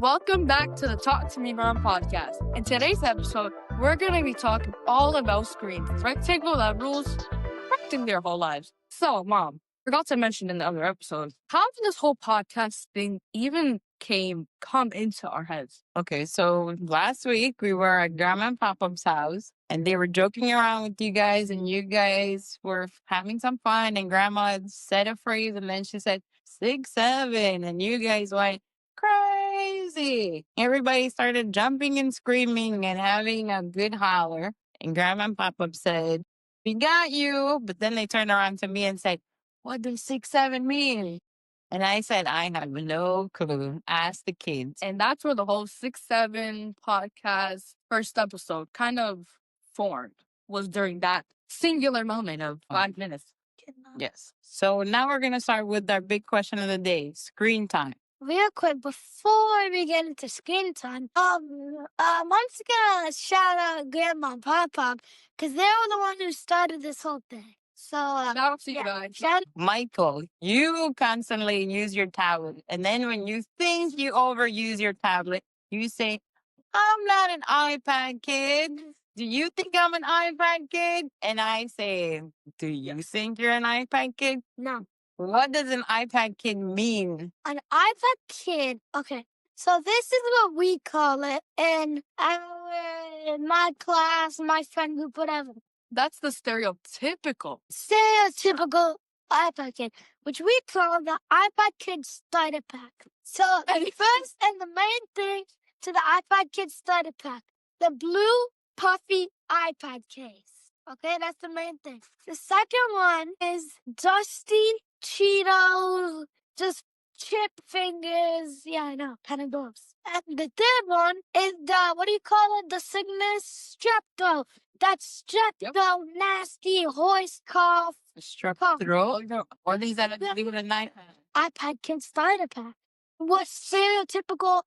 Welcome back to the Talk to Me Mom podcast. In today's episode, we're going to be talking all about screens, rectangle that rules affecting their whole lives. So, Mom, forgot to mention in the other episode, how did this whole podcast thing even come into our heads? Okay, so last week we were at Grandma and Papa's house and they were joking around with you guys and you guys were having some fun and Grandma had said a phrase and then she said 6, 7 and you guys went crazy. Everybody started jumping and screaming and having a good holler and Grandma and Papa said, "We got you." But then they turned around to me and said, "What does 6, 7 mean?" And I said, "I have no clue. Ask the kids." And that's where the whole 6-7 podcast first episode kind of formed, was during that singular moment of 5 minutes. Yes. So now we're going to start with our big question of the day, screen time. Real quick, before we get into screen time, I'm just gonna shout out Grandma and Papa because they were the one who started this whole thing. So Shout out to you yeah, guys. shout Michael, you constantly use your tablet. And then when you think you overuse your tablet, you say, "I'm not an iPad kid. Do you think I'm an iPad kid?" And I say, "Do you think you're an iPad kid?" no. What does an iPad kid mean? An iPad kid. Okay, so this is what we call it in my class, my friend group, whatever. That's the stereotypical. Stereotypical iPad kid, which we call the iPad Kid Starter Pack. So the first and the main thing to the iPad Kid Starter Pack, the blue puffy iPad case. Okay, that's the main thing. The second one is dusty Cheetos, just chip fingers. Yeah, I know, kind of gross. And the third one is the, what do you call it? The sickness strepto. That's strepto, nasty, hoist, cough. Strep Cough. throat? Or these that are leaving at night? iPad Kid Starter Pack. What stereotypical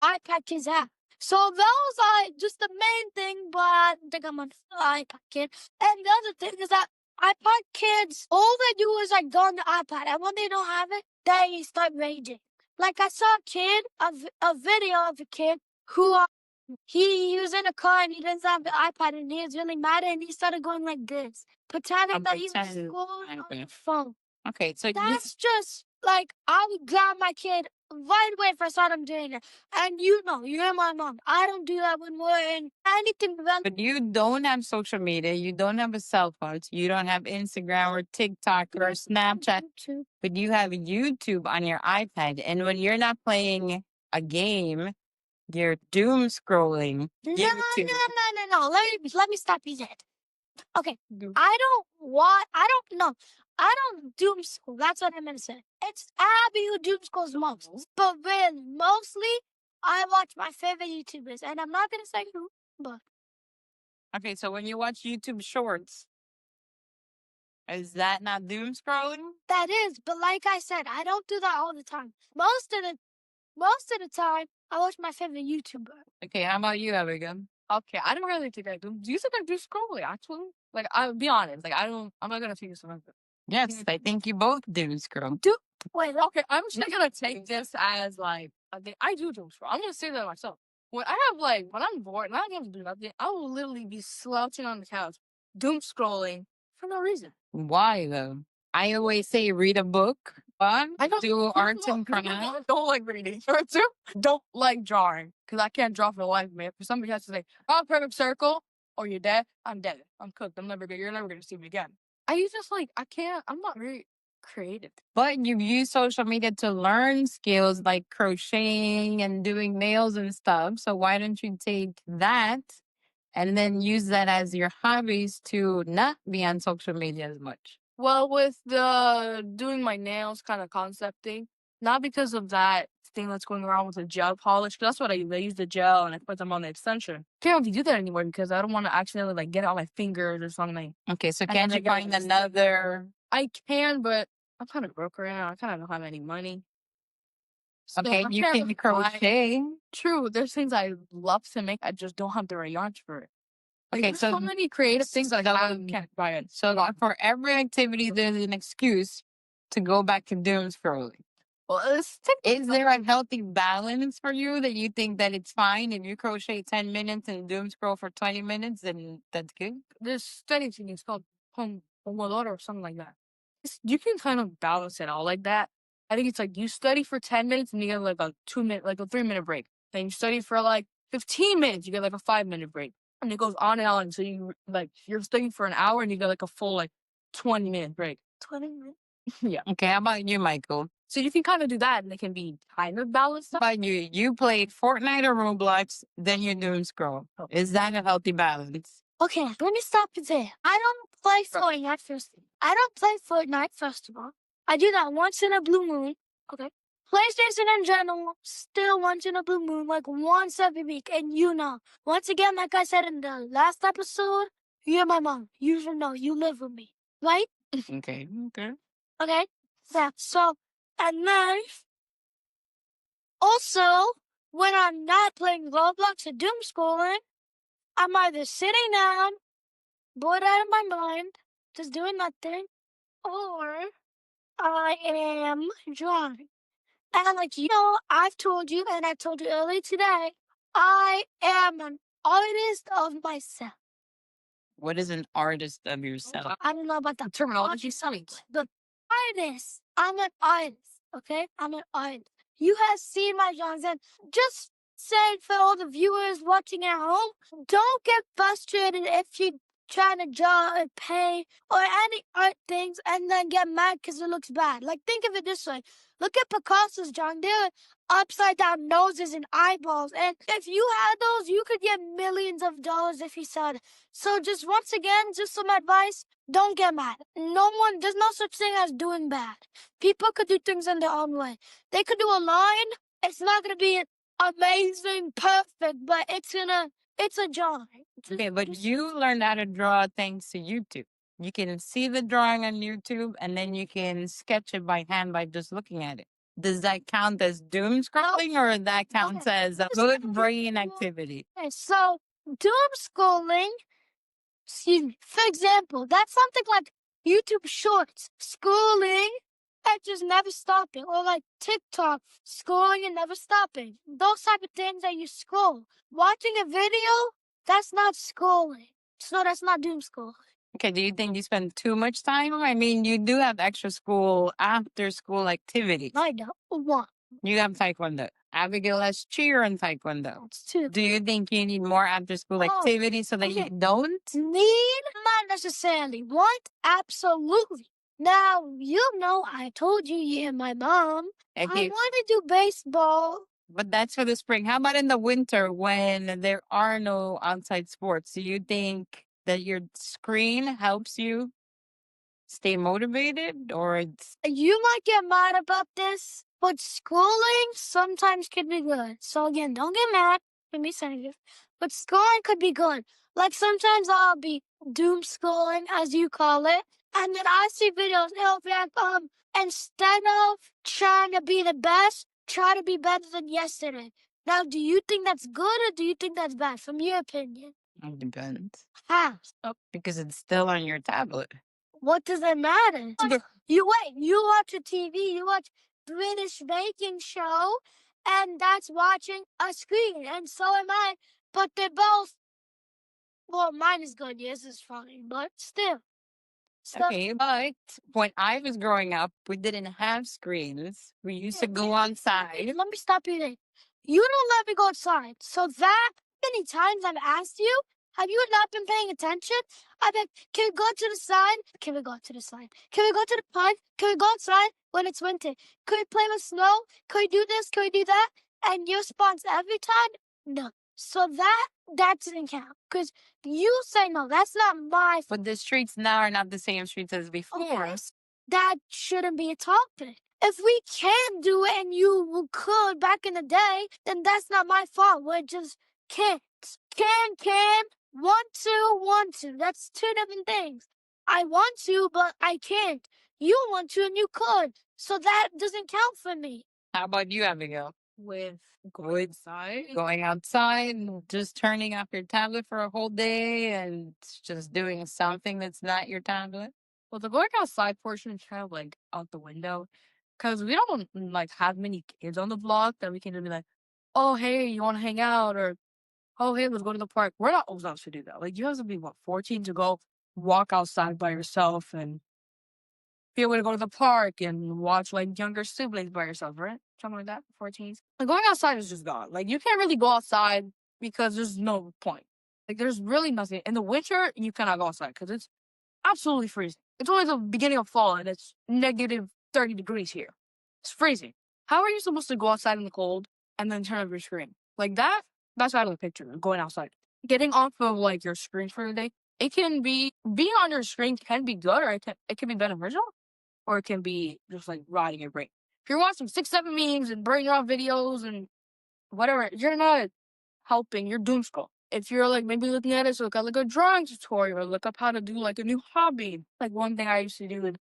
iPad kids have. So those are just the main thing, but I think I'm an iPad kid. And the other thing is that iPad kids, all they do is like go on the iPad, and when they don't have it, they start raging. Like I saw a video of a kid who he was in a car and he didn't have the iPad and he was really mad and he started going like this, pretending that he was Pretend. scrolling on Okay. the phone. Okay, so That's just like I would grab my kid right away if I saw them doing it. And you know, you're my mom. I don't do that when we're in anything relevant. but you don't have social media, you don't have a cell phone, so you don't have Instagram or TikTok or Snapchat, but you have YouTube on your iPad. And when you're not playing a game, you're doom scrolling YouTube. No. Let me stop you there. Okay, I don't doom school. That's what I'm gonna say. It's Abby who doom schools most. But really, mostly, I watch my favorite YouTubers, and I'm not gonna say who, but Okay, so when you watch YouTube Shorts, is that not doom scrolling? that is. But like I said, I don't do that all the time. Most of the time, I watch my favorite YouTuber. Okay, how about you, Abigail? Okay, I don't really think I do. Do you think I do scrolling, actually? Like, I'll be honest. Like, I'm not going to take this from Yes, I think you both doom scroll. Wait, Okay, I'm just going to take this as, like, I do scroll. I'm going to say that myself. When I'm bored and I don't have to do nothing, I will literally be slouching on the couch, doom scrolling for no reason. Why though? I always say read a book. One, I don't do arts and I crafts. don't like reading. Or two, don't like drawing. Because I can't draw for the life of me. For somebody has to say, "Oh, perfect circle," or "You're dead," I'm dead. I'm cooked. You're never gonna see me again. I'm not very creative. But you use social media to learn skills like crocheting and doing nails and stuff. So why don't you take that and then use that as your hobbies to not be on social media as much? Well, with the doing my nails kind of concept thing, not because of that thing that's going around with the gel polish, 'cause that's what I use. I use the gel and I put them on the extension. Can't really do that anymore because I don't want to accidentally like get it on my fingers or something. Okay, so And can't then you find another? I can, but I'm kind of broke right now. I kind of don't have any money. So Okay, I you can't can really buy- crochet. True, there's things I love to make. I just don't have the right yarns for it. Like, Okay, there's so many creative things that I can't buy it. So for every activity, there's an excuse to go back to doom scrolling. Well, Is there a healthy balance for you that you think that it's fine if you crochet 10 minutes and doom scroll for 20 minutes, then that's good? this study thing is called Pomodoro or something like that. You can kind of balance it all like that. I think it's like you study for 10 minutes and you get like a 2 minute, like a 3 minute break. Then you study for like 15 minutes, you get like a 5 minute break. And it goes on and on. So you're studying for an hour and you get like a full like 20 minute break. 20 minutes. Yeah. Okay, how about you, Michael? So you can kind of do that and it can be kind of balanced. How about you? You played Fortnite or Roblox, then you doom scroll. Is that a healthy balance? Okay, let me stop you there. I don't play Fortnite first. I don't play Fortnite first of all. I do that once in a blue moon. Okay. PlayStation in general, still once in a blue moon, like once every week. And once again, like I said in the last episode, you're my mom. You should know. You live with me, right? Okay. Okay. Yeah. So, and then also, when I'm not playing Roblox or doom scrolling, I'm either sitting down, bored out of my mind, just doing nothing, or I am drawing. And I've told you, and I told you earlier today, I am an artist of myself. What is an artist of yourself? I don't know about the Terminology sucks. The artist. I'm an artist. Okay, I'm an artist. You have seen my drawings, and just saying for all the viewers watching at home, don't get frustrated if you try to draw or paint or any art things and then get mad because it looks bad. Like, think of it this way. Look at Picasso's drawing. They're upside down noses and eyeballs. And if you had those, you could get millions of dollars if you sold it. So just once again, just some advice. Don't get mad. There's no such thing as doing bad. People could do things in their own way. They could do a line. It's not going to be amazing, perfect, but it's a drawing. Okay, but you learned how to draw thanks to YouTube. You can see the drawing on YouTube and then you can sketch it by hand by just looking at it. Does that count as doom scrolling or that counts as a good brain activity? Okay, so doom scrolling, excuse me, for example, that's something like YouTube Shorts, scrolling and just never stopping, or like TikTok, scrolling and never stopping. Those type of things that you scroll. Watching a video, that's not scrolling. So that's not doom scrolling. Okay, do you think you spend too much time? I mean, you do have extra school, after school activities. I don't want. You have Taekwondo. Abigail has cheer and Taekwondo. It's too. Do you think you need more after school Oh, activities so that you okay. don't? Need? Not necessarily. Want? Absolutely. Now, I told you, you're my mom. I Okay, want to do baseball. but that's for the spring. How about in the winter when there are no outside sports? Do you think that your screen helps you stay motivated or it's You might get mad about this, but scrolling sometimes could be good. So again, don't get mad at me saying this, but scrolling could be good. Like sometimes I'll be doom scrolling, as you call it, and then I see videos. It'll be like, instead of trying to be the best, try to be better than yesterday. Now, do you think that's good or do you think that's bad? From your opinion, it depends? how? Because it's still on your tablet. What does it matter? But- You watch a TV, you watch British baking show, and that's watching a screen, and so am I. But they're both, well, mine is good, yours is fine, but still. So, Okay, but when I was growing up, we didn't have screens. We used to go outside. let me stop you there. You don't let me go outside. So that many times I've asked you, have you not been paying attention? I've been, can we go to the side? Can we go to the side? Can we go to the park? Can we go outside when it's winter? Can we play with snow? Can we do this? Can we do that? And your response every time, no. So that didn't count. Because you say no, that's not my fault. But the streets now are not the same streets as before. Okay, that shouldn't be a topic. If we can do it and you could back in the day, then that's not my fault. We're just can't. Can, want to. That's two different things. I want to, but I can't. You want to and you could. So that doesn't count for me. How about you, Abigail? With Going outside and just turning off your tablet for a whole day and just doing something that's not your tablet? Well, the going outside portion is kind of like out the window. because we don't like have many kids on the block that we can just be like, oh hey, you want to hang out, or oh hey, let's go to the park. We're not old enough to do that. Like you have to be what 14 to go walk outside by yourself and be able to go to the park and watch like younger siblings by yourself, right? Something like that. 14s. Like going outside is just gone. Like you can't really go outside because there's no point. Like there's really nothing in the winter. You cannot go outside because it's absolutely freezing. It's only the beginning of fall and it's negative 30 degrees here. It's freezing. How are you supposed to go outside in the cold and then turn off your screen? Like that? That's out of the picture. Going outside. Getting off of like your screen for the day. It can be being on your screen can be good or it can be beneficial or it can be just like rotting your brain. If you're watching 6, 7 memes and burning off videos and whatever, you're not helping. You're doom scroll. If you're like maybe looking at it, so look at like a drawing tutorial or look up how to do like a new hobby. Like one thing I used to do is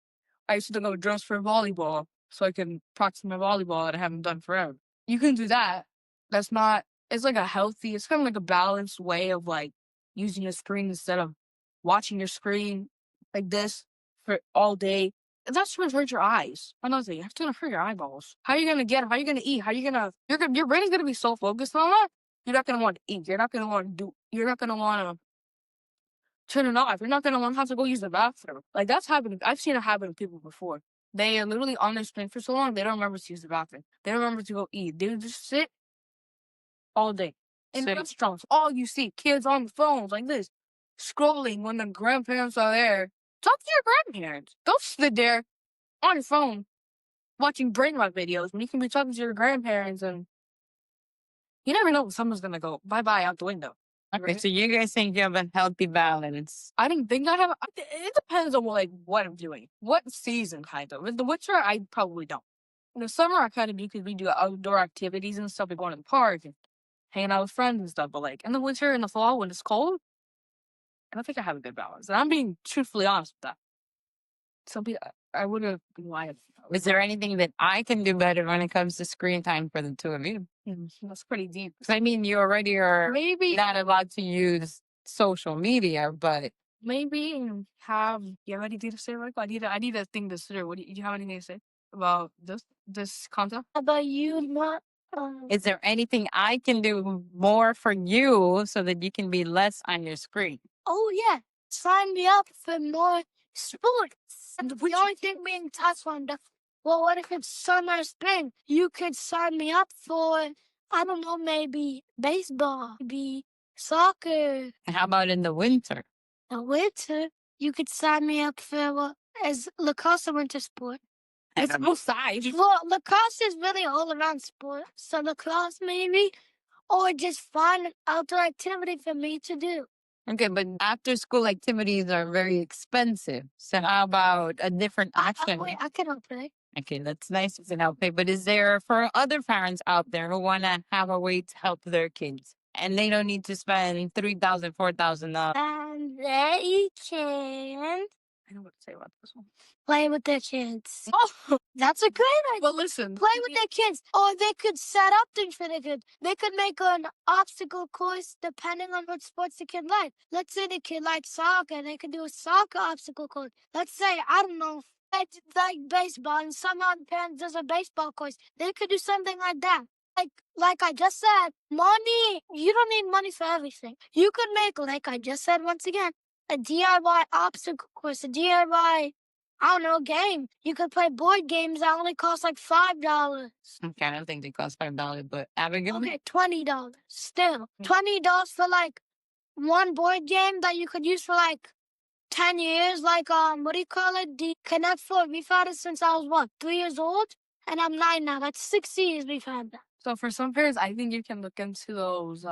I used to go dress for volleyball so I can practice my volleyball that I haven't done forever. You can do that. That's not, it's like a healthy, it's kind of like a balanced way of like using your screen instead of watching your screen like this for all day. That's going to hurt your eyes. Another thing, it's going to hurt your eyeballs. How are you going to get, how are you going to eat? How are you going to, your brain is going to be so focused on that. You're not going to want to eat. You're not going to want to do, you're not going to want to turn it off. You're not going to want to have to go use the bathroom. Like that's happened. I've seen it happen to people before. They are literally on their screen for so long, they don't remember to use the bathroom. They don't remember to go eat. They just sit all day. In Sit. restaurants, all you see, kids on the phones like this, scrolling when the grandparents are there. Talk to your grandparents. Don't sit there on your phone watching brain rot videos when you can be talking to your grandparents and you never know when someone's gonna go bye-bye out the window. Okay, Right? so you guys think you have a healthy balance. I don't think I have. It depends on like what I'm doing, what season kind of. In the winter, I probably don't. In the summer, I kind of do because we do outdoor activities and stuff. We go to the park and hanging out with friends and stuff. But like in the winter, in the fall, when it's cold, I don't think I have a good balance. And I'm being truthfully honest with that. Some people, I would have been lying. Is there anything that I can do better when it comes to screen time for the two of you? That's pretty deep. 'Cause I mean, you already are Maybe, not allowed to use social media, but maybe have. You have anything to say, Michael? I need a thing to say. What do you have anything to say about this concept? How about you not? is there anything I can do more for you so that you can be less on your screen? Oh yeah, sign me up for more sports. And The which- only thing being Taekwondo. Well, what if it's summer, spring? You could sign me up for, I don't know, maybe baseball, maybe soccer. And how about in the winter? The winter, you could sign me up for as lacrosse a winter sport. It's outside. Well, lacrosse is really all around sport. So lacrosse maybe, or just fun outdoor activity for me to do. Okay, but after school activities are very expensive. So how about a different option? Wait, I can help play. Okay, that's nice to help pay. But is there for other parents out there who want to have a way to help their kids and they don't need to spend $3,000, $4,000? And they can I know what to say about this one. play with their kids. Oh, That's a great idea. but listen. Play with their kids. Or they could set up things for their kids. They could make an obstacle course depending on what sports the kid likes. Let's say the kid likes soccer. They could do a soccer obstacle course. Let's say, I don't know, like baseball and some other parents does a baseball course. They could do something like that. Like I just said, money, you don't need money for everything. You could make, like I just said once again, a DIY obstacle course, a DIY, I don't know, game. You could play board games that only cost like $5. Okay, I don't think they cost $5, but Abigail? Okay, $20. Still, $20 for like one board game that you could use for like 10 years. Like what do you call it? The Connect Four. We've had it since I was what, 3 years old, and I'm 9 now. That's 6 years we've had that. So for some parents, I think you can look into those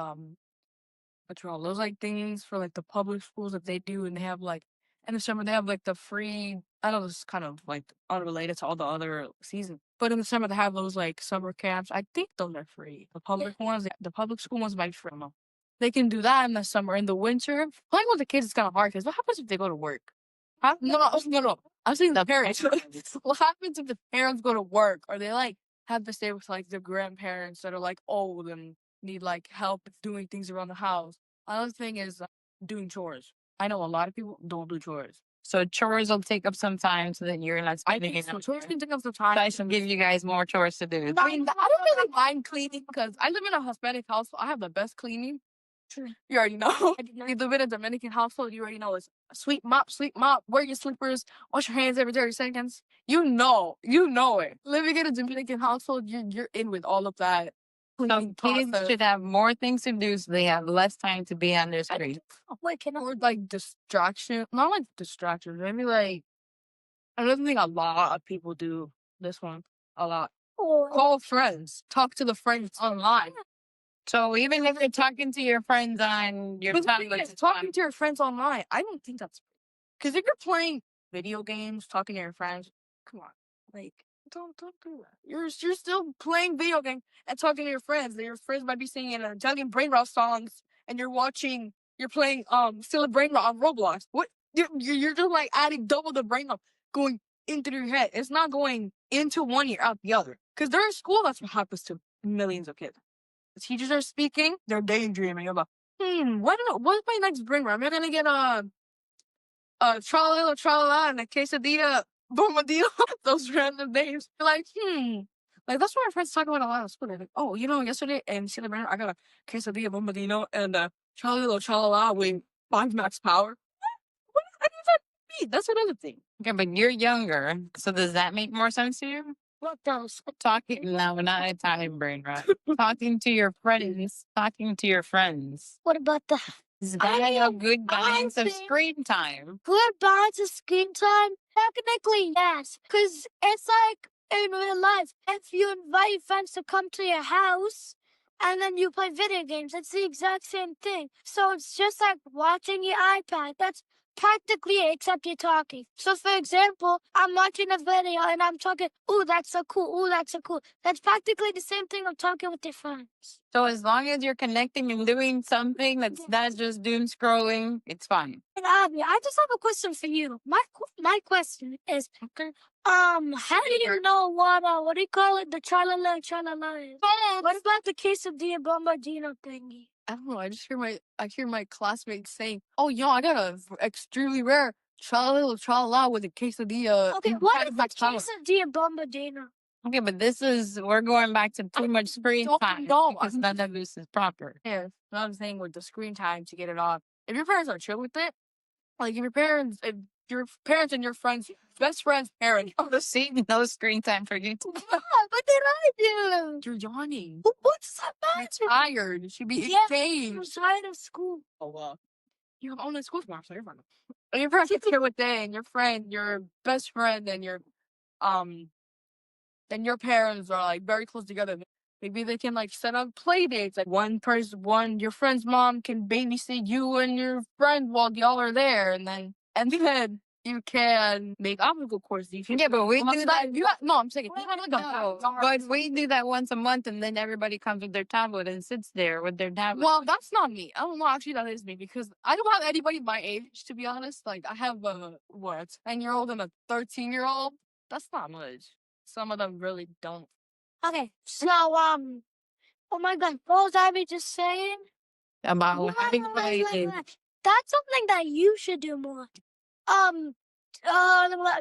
those like things for like the public schools that they do, and they have like in the summer they have like the free. I know this is kind of like unrelated to all the other seasons, but in the summer they have those like summer camps. I think those are free. The public ones, the public school ones might be free. I don't know. They can do that in the summer. In the winter, playing with the kids is kind of hard because what happens if they go to work? No. I'm saying the parents. What happens if the parents go to work or they like have to stay with like their grandparents that are like old and need like help doing things around the house? Another thing is doing chores. I know a lot of people don't do chores. So chores will take up some time so that you're not I spending think so. enough. Chores time. can take up some So I time. should give you guys more chores to do. I mean, I don't really mind cleaning because I live in a Hispanic household. I have the best cleaning. True. You already know. I did not. You live in a Dominican household. You already know it's sweep mop, wear your slippers, wash your hands every 30 seconds. You know it. Living in a Dominican household, you're in with all of that. So cleaning kids process. should have more things to do so they have less time to be on their I screen. Oh, wait, can I? Or like distraction, not like distractions. Maybe like another thing a lot of people do. This one a lot. Oh, Call friends. Talk to the friends online. So even if you're talking to your friends on your But the thing tablet, is, talking to your friends online, I don't think that's because if you're playing video games, talking to your friends, come on, like don't do that. You're still playing video game and talking to your friends. Your friends might be singing Italian brain rot songs, and you're playing still a brain rot on Roblox. What you're just like adding double the brain rot going into your head. It's not going into one ear out the other. Because during school, that's what happens to millions of kids. The teachers are speaking, they're daydreaming about, what's my next brain rot? Am I gonna get a tralala tralala and a quesadilla bombadillo? Those random names. Like, like that's what my friends talk about a lot of school. They're like, oh, yesterday in Chile I got a quesadilla bombadillo and a tralala tralala with 5 max power. What does any of that mean? That's another thing. okay, but you're younger, so does that make more sense to you? what those? Talking no, not Italian brain rot. Talking to your friends, What about the is I that a mean, good I balance of think- screen time? good balance of screen time? Technically, yes. Because it's like in real life, if you invite your friends to come to your house and then you play video games, it's the exact same thing. So it's just like watching your iPad. That's practically it, except you're talking. So, for example, I'm watching a video and I'm talking, ooh, that's so cool. Ooh, that's so cool. That's practically the same thing of talking with your friends. So as long as you're connecting and doing something that's not just doom scrolling, it's fine. And Abby, I just have a question for you. My question is, how do you know what do you call it? The chalala is. What about the quesadilla bombardino thingy? I don't know. I hear my classmates saying, "Oh, I got a extremely rare tralala with a quesadilla." Okay, in what 5 is the max power." quesadilla bombardino? Okay, but we're going back to too much screen time because none of this is proper. Yeah, what I'm saying with the screen time to get it off. If your parents are chill with it, like if your parents and your friends, best friend's parents, Oh, see, no screen time for you. Yeah, what did I do? you're yawning. What's that You're matter? tired. You should be Yeah, I'm engaged. tired of school. Oh well. You have online school tomorrow, so you're fine. And your parents are chill with it, and your friend, your best friend, and then your parents are like very close together. Maybe they can like set up play dates. Like your friend's mom can babysit you and your friend while y'all are there, and then you can make obstacle courses. You can Yeah, but we do that. I'm saying you have like No, but we do that once a month, and then everybody comes with their tablet and sits there with their tablet. Well, that's not me. I don't know. Actually, that is me because I don't have anybody my age, to be honest. Like, I have a 10-year-old and a 13-year-old. That's not much. Some of them really don't. Okay, so oh my God, what was Abby just saying? About Wait, having wait, play wait, dates. wait. That's something that you should do more.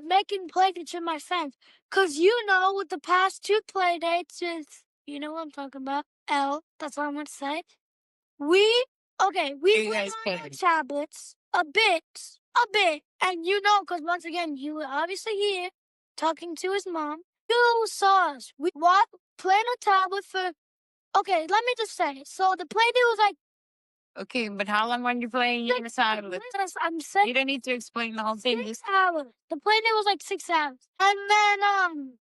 Making play dates with my friends. Cause with the past 2 play dates with, you know what I'm talking about, that's what I'm gonna say. We You played guys on our played. tablets a bit, and cause once again, you were obviously here talking to his mom. You saw us. We playing on tablet for, okay, let me just say, so the play date was like Okay, but how long were you playing your tablet? I'm saying You don't need to explain the whole thing. 6 hours. The play date was like 6 hours. And then,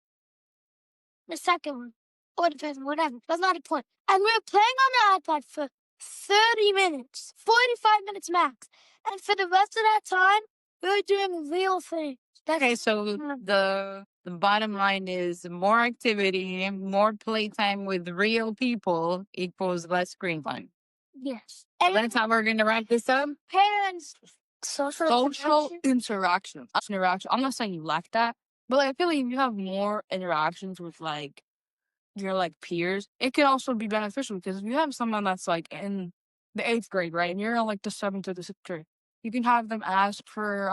the second one, or the first one, whatever. That's not the point. And we were playing on the iPad for 30 minutes, 45 minutes max. And for the rest of that time, we were doing real things. Okay, so the bottom line is more activity, more playtime with real people equals less screen time. Yes. So And that's how we're gonna wrap this up. parents, social Interaction. I'm not saying you lack that, but like, I feel like if you have more interactions with like your like peers, it can also be beneficial because if you have someone that's like in the 8th grade, right, and you're in like the 7th or the 6th grade, you can have them ask for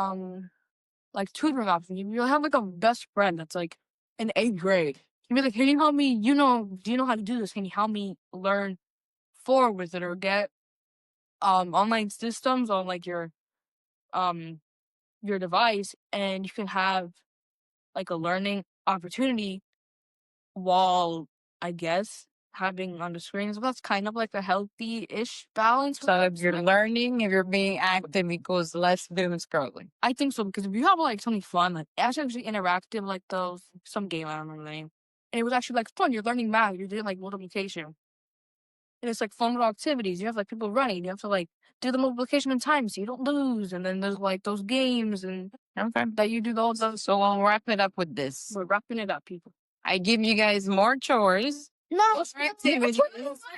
like tutoring options. You'll have like a best friend that's like in 8th grade. You'll be like, "Can you help me? Do you know how to do this? Can you help me learn forward with it or get online systems on like your device?" And you can have like a learning opportunity while, I guess, having on the screen. So that's kind of like a healthy-ish balance. So if you're learning, if you're being active, equals less doom scrolling. I think so, because if you have like something fun, like actually interactive, like those some game I don't remember the name, and it was actually like fun. You're learning math. You're doing like multiplication, and it's like fun little activities. You have like people running. You have to like do the multiplication in time so you don't lose. And then there's like those games and Okay. that you do those. So we'll wrap it up with this. We're wrapping it up, people. I give you guys more chores, No, activities,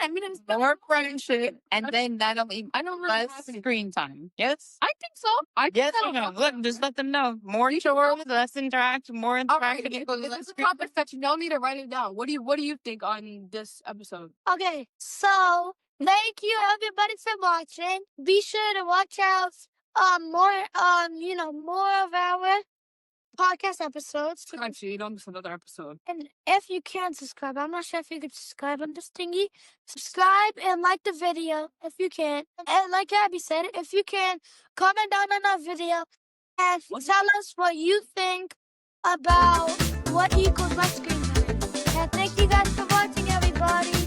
I mean, it's more friendship, and then that'll equal I don't really less have any. screen time. Yes? I think so. I think Yes or that'll no? Look, just let them know. More chores, less interaction, more All right, interaction equals this less is a screen topic that you don't need to write it down. What do you think on this episode? okay, so thank you everybody for watching. Be sure to watch out more more of our podcast episodes. Subscribe so you don't miss another episode. And if you can subscribe, I'm not sure if you could subscribe on this thingy. Subscribe and like the video if you can. And like Abby said, if you can, comment down on our video and tell us what you think about what equals my screen time. And thank you guys for watching, everybody.